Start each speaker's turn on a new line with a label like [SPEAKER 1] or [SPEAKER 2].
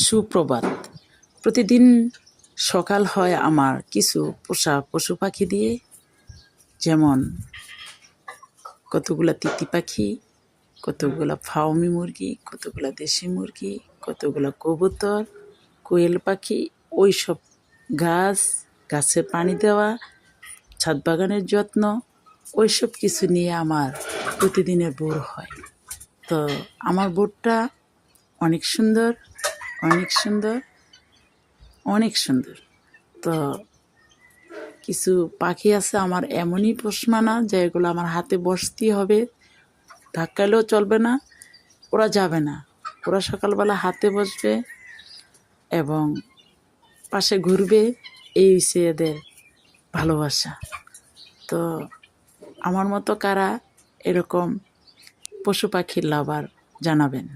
[SPEAKER 1] সুপ্রভাত। প্রতিদিন সকাল হয় আমার কিছু পোষা পশু পাখি দিয়ে, যেমন কতগুলা তিতি পাখি, কতগুলা ফাউমি মুরগি, কতগুলা দেশি মুরগি, কতগুলা কবুতর, কোয়েল পাখি, ওইসব গাছে পানি দেওয়া, ছাদ বাগানের যত্ন, ওইসব কিছু নিয়ে আমার প্রতিদিনের ভোর হয়। তো আমার ভোরটা অনেক সুন্দর, অনেক সুন্দর, অনেক সুন্দর। তো কিছু পাখি আছে আমার এমনই পোষ মানা যে এগুলো আমার হাতে বসতেই হবে, ধাক্কালেও চলবে না, ওরা যাবে না। ওরা সকালবেলা হাতে বসবে এবং পাশে ঘুরবে, এই হচ্ছে এদের ভালোবাসা। তো আমার মতো কারা এরকম পশু পাখির লাভার জানাবেন।